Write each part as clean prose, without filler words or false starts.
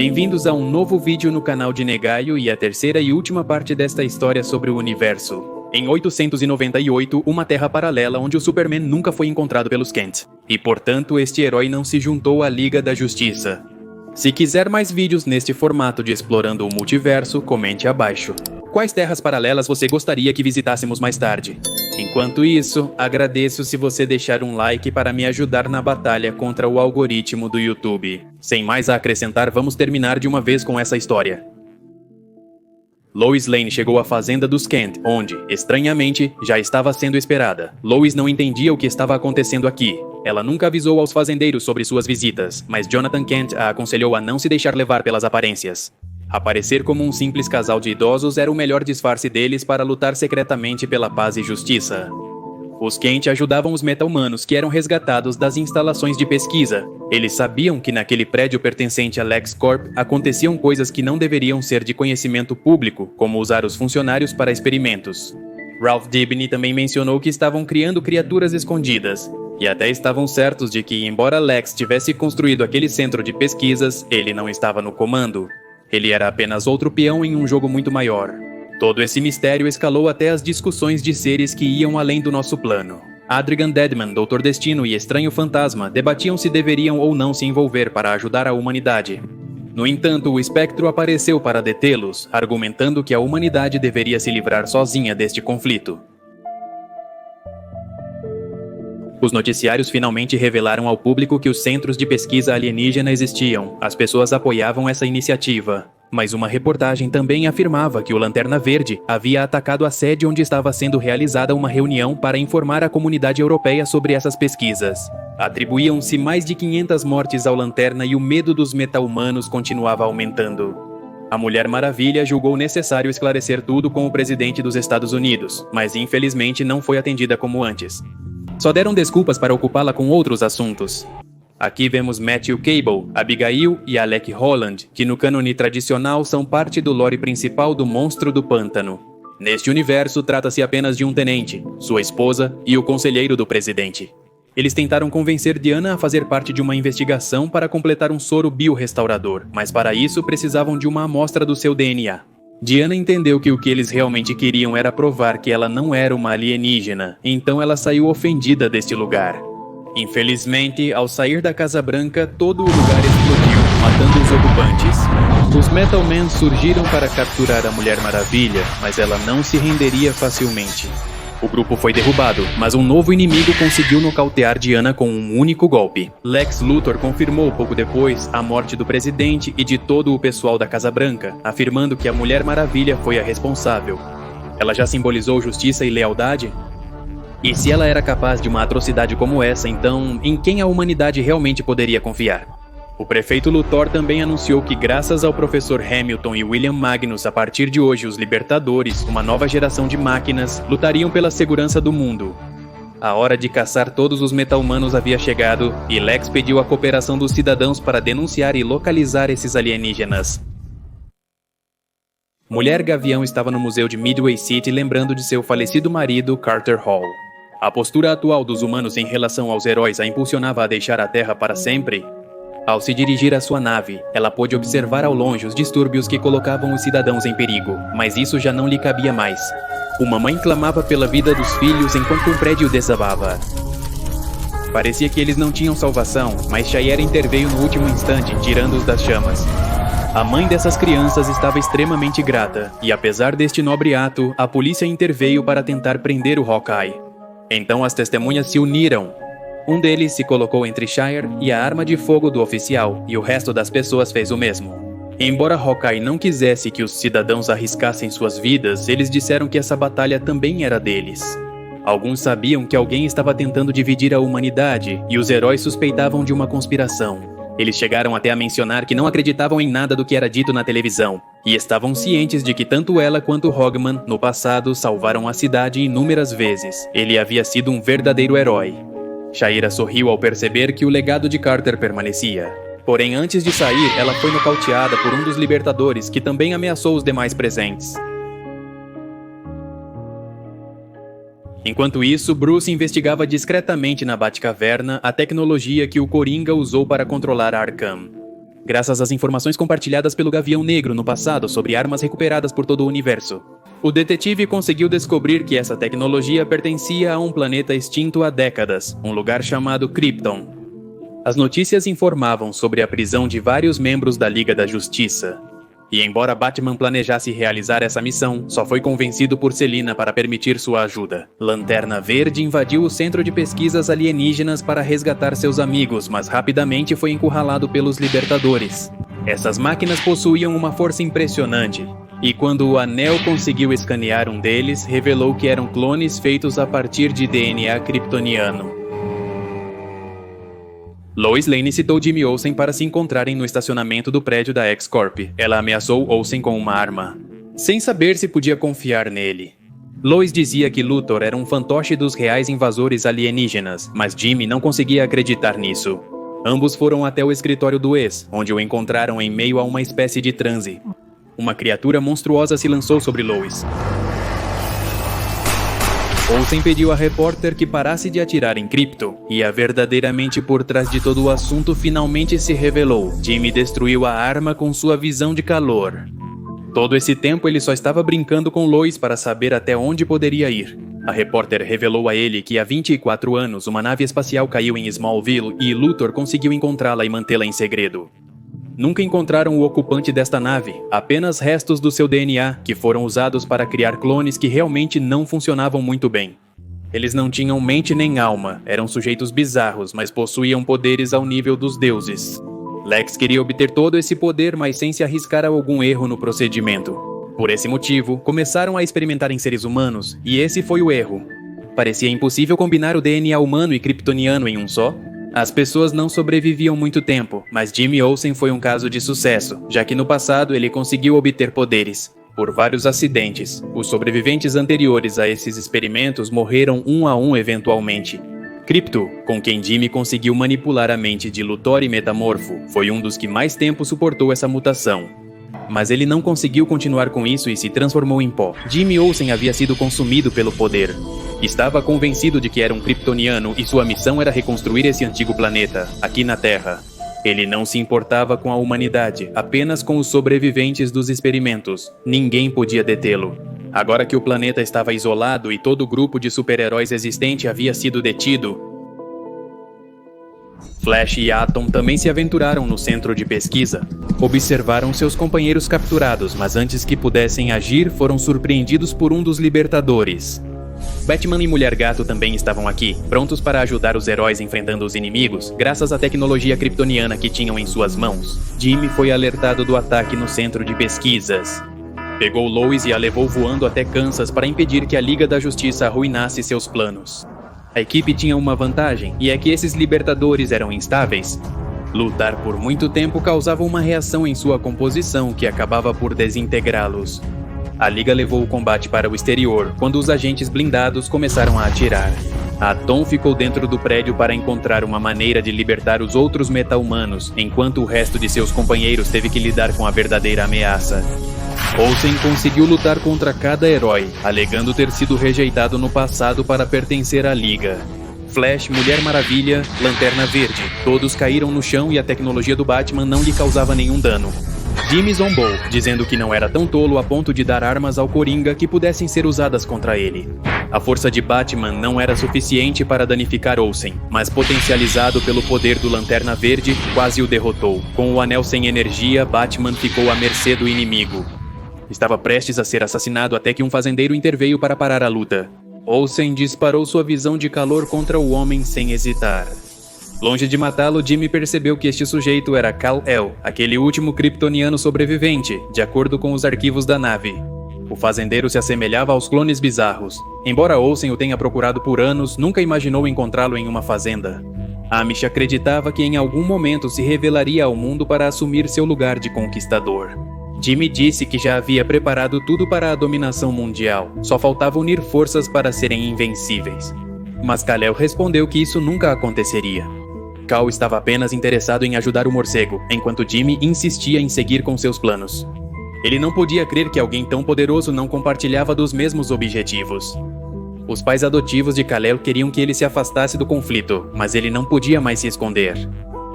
Bem-vindos a um novo vídeo no canal de Negaio e a terceira e última parte desta história sobre o universo. Em 898, uma terra paralela onde o Superman nunca foi encontrado pelos Kent, e portanto este herói não se juntou à Liga da Justiça. Se quiser mais vídeos neste formato de explorando o multiverso, comente abaixo. Quais terras paralelas você gostaria que visitássemos mais tarde? Enquanto isso, agradeço se você deixar um like para me ajudar na batalha contra o algoritmo do YouTube. Sem mais a acrescentar, vamos terminar de uma vez com essa história. Lois Lane chegou à fazenda dos Kent, onde, estranhamente, já estava sendo esperada. Lois não entendia o que estava acontecendo aqui. Ela nunca avisou aos fazendeiros sobre suas visitas, mas Jonathan Kent a aconselhou a não se deixar levar pelas aparências. Aparecer como um simples casal de idosos era o melhor disfarce deles para lutar secretamente pela paz e justiça. Os Kent ajudavam os meta-humanos que eram resgatados das instalações de pesquisa. Eles sabiam que naquele prédio pertencente a LexCorp aconteciam coisas que não deveriam ser de conhecimento público, como usar os funcionários para experimentos. Ralph Dibny também mencionou que estavam criando criaturas escondidas, e até estavam certos de que, embora Lex tivesse construído aquele centro de pesquisas, ele não estava no comando. Ele era apenas outro peão em um jogo muito maior. Todo esse mistério escalou até as discussões de seres que iam além do nosso plano. Adrigan Deadman, Doutor Destino e Estranho Fantasma debatiam se deveriam ou não se envolver para ajudar a humanidade. No entanto, o Espectro apareceu para detê-los, argumentando que a humanidade deveria se livrar sozinha deste conflito. Os noticiários finalmente revelaram ao público que os centros de pesquisa alienígena existiam. As pessoas apoiavam essa iniciativa. Mas uma reportagem também afirmava que o Lanterna Verde havia atacado a sede onde estava sendo realizada uma reunião para informar a comunidade europeia sobre essas pesquisas. Atribuíam-se mais de 500 mortes ao Lanterna e o medo dos meta-humanos continuava aumentando. A Mulher Maravilha julgou necessário esclarecer tudo com o presidente dos Estados Unidos, mas infelizmente não foi atendida como antes. Só deram desculpas para ocupá-la com outros assuntos. Aqui vemos Matthew Cable, Abigail e Alec Holland, que no cânone tradicional são parte do lore principal do Monstro do Pântano. Neste universo, trata-se apenas de um tenente, sua esposa e o conselheiro do presidente. Eles tentaram convencer Diana a fazer parte de uma investigação para completar um soro biorrestaurador, mas para isso precisavam de uma amostra do seu DNA. Diana entendeu que o que eles realmente queriam era provar que ela não era uma alienígena, então ela saiu ofendida deste lugar. Infelizmente, ao sair da Casa Branca, todo o lugar explodiu, matando os ocupantes. Os Metal Men surgiram para capturar a Mulher Maravilha, mas ela não se renderia facilmente. O grupo foi derrubado, mas um novo inimigo conseguiu nocautear Diana com um único golpe. Lex Luthor confirmou pouco depois a morte do presidente e de todo o pessoal da Casa Branca, afirmando que a Mulher Maravilha foi a responsável. Ela já simbolizou justiça e lealdade? E se ela era capaz de uma atrocidade como essa, então, em quem a humanidade realmente poderia confiar? O prefeito Luthor também anunciou que graças ao professor Hamilton e William Magnus, a partir de hoje os Libertadores, uma nova geração de máquinas, lutariam pela segurança do mundo. A hora de caçar todos os meta-humanos havia chegado, e Lex pediu a cooperação dos cidadãos para denunciar e localizar esses alienígenas. Mulher Gavião estava no museu de Midway City lembrando de seu falecido marido, Carter Hall. A postura atual dos humanos em relação aos heróis a impulsionava a deixar a Terra para sempre. Ao se dirigir à sua nave, ela pôde observar ao longe os distúrbios que colocavam os cidadãos em perigo, mas isso já não lhe cabia mais. Uma mãe clamava pela vida dos filhos enquanto um prédio desabava. Parecia que eles não tinham salvação, mas Shayera interveio no último instante, tirando-os das chamas. A mãe dessas crianças estava extremamente grata, e apesar deste nobre ato, a polícia interveio para tentar prender o Hawkeye. Então as testemunhas se uniram. Um deles se colocou entre Shire e a arma de fogo do oficial, e o resto das pessoas fez o mesmo. Embora Hawkeye não quisesse que os cidadãos arriscassem suas vidas, eles disseram que essa batalha também era deles. Alguns sabiam que alguém estava tentando dividir a humanidade, e os heróis suspeitavam de uma conspiração. Eles chegaram até a mencionar que não acreditavam em nada do que era dito na televisão, e estavam cientes de que tanto ela quanto Hogman, no passado, salvaram a cidade inúmeras vezes. Ele havia sido um verdadeiro herói. Shayera sorriu ao perceber que o legado de Carter permanecia. Porém, antes de sair, ela foi nocauteada por um dos Libertadores, que também ameaçou os demais presentes. Enquanto isso, Bruce investigava discretamente na Batcaverna a tecnologia que o Coringa usou para controlar Arkham. graças às informações compartilhadas pelo Gavião Negro no passado sobre armas recuperadas por todo o universo. O detetive conseguiu descobrir que essa tecnologia pertencia a um planeta extinto há décadas, um lugar chamado Krypton. As notícias informavam sobre a prisão de vários membros da Liga da Justiça. E embora Batman planejasse realizar essa missão, só foi convencido por Selina para permitir sua ajuda. Lanterna Verde invadiu o centro de pesquisas alienígenas para resgatar seus amigos, mas rapidamente foi encurralado pelos Libertadores. Essas máquinas possuíam uma força impressionante, e quando o Anel conseguiu escanear um deles, revelou que eram clones feitos a partir de DNA kryptoniano. Lois Lane citou Jimmy Olsen para se encontrarem no estacionamento do prédio da X-Corp. Ela ameaçou Olsen com uma arma, sem saber se podia confiar nele. Lois dizia que Luthor era um fantoche dos reais invasores alienígenas, mas Jimmy não conseguia acreditar nisso. Ambos foram até o escritório do ex, onde o encontraram em meio a uma espécie de transe. Uma criatura monstruosa se lançou sobre Lois. Olsen pediu à repórter que parasse de atirar em Krypto, e a verdadeiramente por trás de todo o assunto finalmente se revelou. Jimmy destruiu a arma com sua visão de calor. Todo esse tempo ele só estava brincando com Lois para saber até onde poderia ir. A repórter revelou a ele que há 24 anos uma nave espacial caiu em Smallville e Luthor conseguiu encontrá-la e mantê-la em segredo. Nunca encontraram o ocupante desta nave, apenas restos do seu DNA, que foram usados para criar clones que realmente não funcionavam muito bem. Eles não tinham mente nem alma, eram sujeitos bizarros, mas possuíam poderes ao nível dos deuses. Lex queria obter todo esse poder, mas sem se arriscar a algum erro no procedimento. Por esse motivo, começaram a experimentar em seres humanos, e esse foi o erro. Parecia impossível combinar o DNA humano e kryptoniano em um só. As pessoas não sobreviviam muito tempo, mas Jimmy Olsen foi um caso de sucesso, já que no passado ele conseguiu obter poderes. Por vários acidentes, os sobreviventes anteriores a esses experimentos morreram um a um eventualmente. Krypto, com quem Jimmy conseguiu manipular a mente de Luthor e Metamorfo, foi um dos que mais tempo suportou essa mutação. Mas ele não conseguiu continuar com isso e se transformou em pó. Jimmy Olsen havia sido consumido pelo poder. Estava convencido de que era um kryptoniano e sua missão era reconstruir esse antigo planeta, aqui na Terra. Ele não se importava com a humanidade, apenas com os sobreviventes dos experimentos. Ninguém podia detê-lo. Agora que o planeta estava isolado e todo o grupo de super-heróis existente havia sido detido, Flash e Atom também se aventuraram no centro de pesquisa. Observaram seus companheiros capturados, mas antes que pudessem agir, foram surpreendidos por um dos Libertadores. Batman e Mulher Gato também estavam aqui, prontos para ajudar os heróis enfrentando os inimigos, graças à tecnologia kryptoniana que tinham em suas mãos. Jimmy foi alertado do ataque no centro de pesquisas. Pegou Lois e a levou voando até Kansas para impedir que a Liga da Justiça arruinasse seus planos. A equipe tinha uma vantagem, e é que esses Libertadores eram instáveis. Lutar por muito tempo causava uma reação em sua composição que acabava por desintegrá-los. A Liga levou o combate para o exterior, quando os agentes blindados começaram a atirar. Atom ficou dentro do prédio para encontrar uma maneira de libertar os outros meta-humanos, enquanto o resto de seus companheiros teve que lidar com a verdadeira ameaça. Olsen conseguiu lutar contra cada herói, alegando ter sido rejeitado no passado para pertencer à Liga. Flash, Mulher Maravilha, Lanterna Verde, todos caíram no chão e a tecnologia do Batman não lhe causava nenhum dano. Jimmy zombou, dizendo que não era tão tolo a ponto de dar armas ao Coringa que pudessem ser usadas contra ele. A força de Batman não era suficiente para danificar Olsen, mas potencializado pelo poder do Lanterna Verde, quase o derrotou. Com o anel sem energia, Batman ficou à mercê do inimigo. Estava prestes a ser assassinado até que um fazendeiro interveio para parar a luta. Olsen disparou sua visão de calor contra o homem sem hesitar. Longe de matá-lo, Jimmy percebeu que este sujeito era Kal-El, aquele último kryptoniano sobrevivente, de acordo com os arquivos da nave. O fazendeiro se assemelhava aos clones bizarros. Embora Olsen o tenha procurado por anos, nunca imaginou encontrá-lo em uma fazenda. Amish acreditava que em algum momento se revelaria ao mundo para assumir seu lugar de conquistador. Jimmy disse que já havia preparado tudo para a dominação mundial, só faltava unir forças para serem invencíveis. Mas Kal-El respondeu que isso nunca aconteceria. Kal estava apenas interessado em ajudar o morcego, enquanto Jimmy insistia em seguir com seus planos. Ele não podia crer que alguém tão poderoso não compartilhava dos mesmos objetivos. Os pais adotivos de Kal-El queriam que ele se afastasse do conflito, mas ele não podia mais se esconder.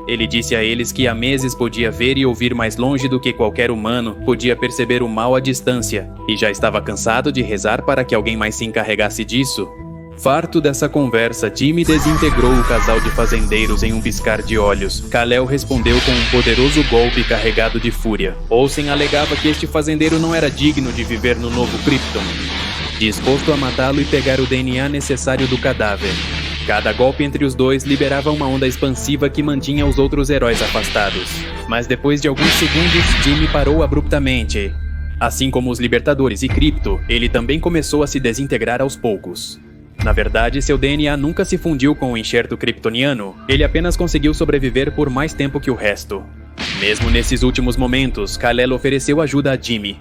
Ele disse a eles que há meses podia ver e ouvir mais longe do que qualquer humano, podia perceber o mal à distância, e já estava cansado de rezar para que alguém mais se encarregasse disso. Farto dessa conversa, Jimmy desintegrou o casal de fazendeiros em um piscar de olhos. Kal-El respondeu com um poderoso golpe carregado de fúria. Olsen alegava que este fazendeiro não era digno de viver no novo Krypton, disposto a matá-lo e pegar o DNA necessário do cadáver. Cada golpe entre os dois liberava uma onda expansiva que mantinha os outros heróis afastados. Mas depois de alguns segundos, Jimmy parou abruptamente. Assim como os Libertadores e Krypto, ele também começou a se desintegrar aos poucos. Na verdade, seu DNA nunca se fundiu com o enxerto kryptoniano, ele apenas conseguiu sobreviver por mais tempo que o resto. Mesmo nesses últimos momentos, Kal-El ofereceu ajuda a Jimmy.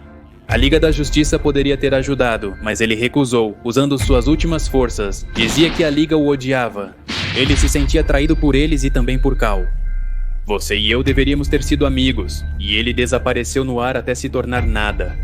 A Liga da Justiça poderia ter ajudado, mas ele recusou, usando suas últimas forças. Dizia que a Liga o odiava. Ele se sentia traído por eles e também por Kal. Você e eu deveríamos ter sido amigos, e ele desapareceu no ar até se tornar nada.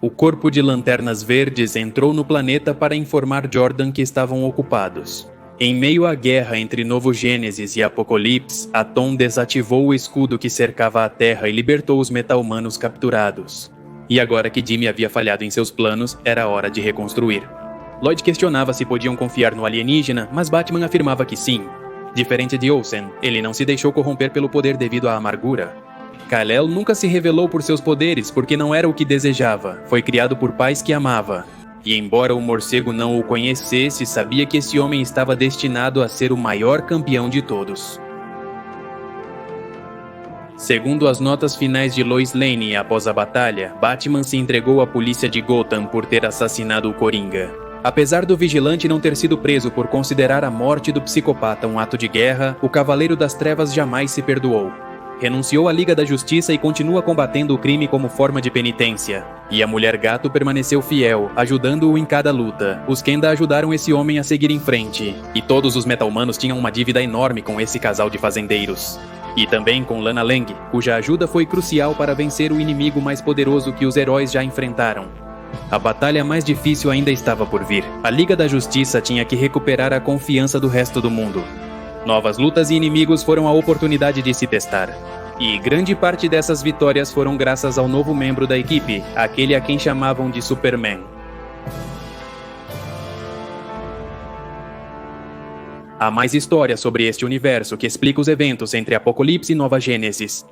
O corpo de Lanternas Verdes entrou no planeta para informar Jordan que estavam ocupados. Em meio à guerra entre Novo Gênesis e Apocalipse, Atom desativou o escudo que cercava a Terra e libertou os meta-humanos capturados. E agora que Jimmy havia falhado em seus planos, era hora de reconstruir. Lloyd questionava se podiam confiar no alienígena, mas Batman afirmava que sim. Diferente de Olsen, ele não se deixou corromper pelo poder devido à amargura. Kal-El nunca se revelou por seus poderes porque não era o que desejava, foi criado por pais que amava. E embora o morcego não o conhecesse, sabia que esse homem estava destinado a ser o maior campeão de todos. Segundo as notas finais de Lois Lane após a batalha, Batman se entregou à polícia de Gotham por ter assassinado o Coringa. Apesar do vigilante não ter sido preso por considerar a morte do psicopata um ato de guerra, o Cavaleiro das Trevas jamais se perdoou. Renunciou à Liga da Justiça e continua combatendo o crime como forma de penitência. E a Mulher Gato permaneceu fiel, ajudando-o em cada luta. Os Kenda ajudaram esse homem a seguir em frente. E todos os meta-humanos tinham uma dívida enorme com esse casal de fazendeiros. E também com Lana Lang, cuja ajuda foi crucial para vencer o inimigo mais poderoso que os heróis já enfrentaram. A batalha mais difícil ainda estava por vir. A Liga da Justiça tinha que recuperar a confiança do resto do mundo. Novas lutas e inimigos foram a oportunidade de se testar. E grande parte dessas vitórias foram graças ao novo membro da equipe, aquele a quem chamavam de Superman. Há mais histórias sobre este universo que explica os eventos entre Apocalipse e Nova Gênesis.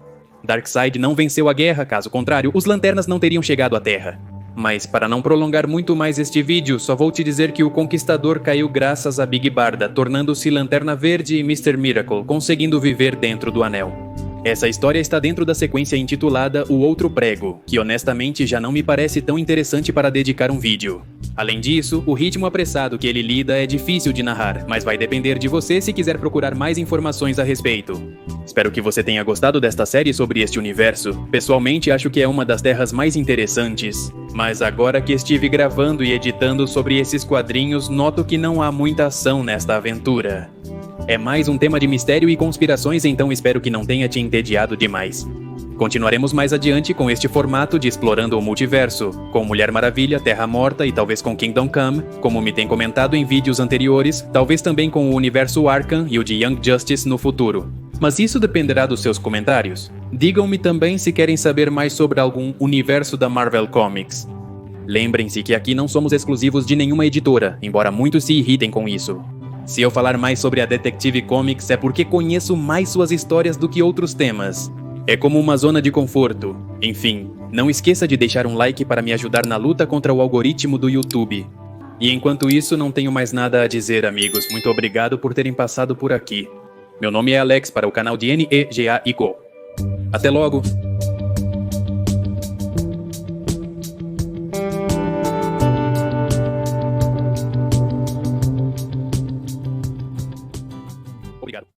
Darkseid não venceu a guerra, caso contrário, os Lanternas não teriam chegado à Terra. Mas para não prolongar muito mais este vídeo, só vou te dizer que o Conquistador caiu graças a Big Barda, tornando-se Lanterna Verde e Mr. Miracle, conseguindo viver dentro do Anel. Essa história está dentro da sequência intitulada O Outro Prego, que honestamente já não me parece tão interessante para dedicar um vídeo. Além disso, o ritmo apressado que ele lida é difícil de narrar, mas vai depender de você se quiser procurar mais informações a respeito. Espero que você tenha gostado desta série sobre este universo. Pessoalmente, acho que é uma das terras mais interessantes. Mas agora que estive gravando e editando sobre esses quadrinhos, noto que não há muita ação nesta aventura. É mais um tema de mistério e conspirações, então espero que não tenha te entediado demais. Continuaremos mais adiante com este formato de explorando o multiverso, com Mulher Maravilha, Terra Morta e talvez com Kingdom Come, como me tem comentado em vídeos anteriores, talvez também com o universo Arkham e o de Young Justice no futuro. Mas isso dependerá dos seus comentários. Digam-me também se querem saber mais sobre algum universo da Marvel Comics. Lembrem-se que aqui não somos exclusivos de nenhuma editora, embora muitos se irritem com isso. Se eu falar mais sobre a Detective Comics é porque conheço mais suas histórias do que outros temas. É como uma zona de conforto. Enfim, não esqueça de deixar um like para me ajudar na luta contra o algoritmo do YouTube. E enquanto isso, não tenho mais nada a dizer, amigos. Muito obrigado por terem passado por aqui. Meu nome é Alex para o canal de NEGA e Go. Até logo!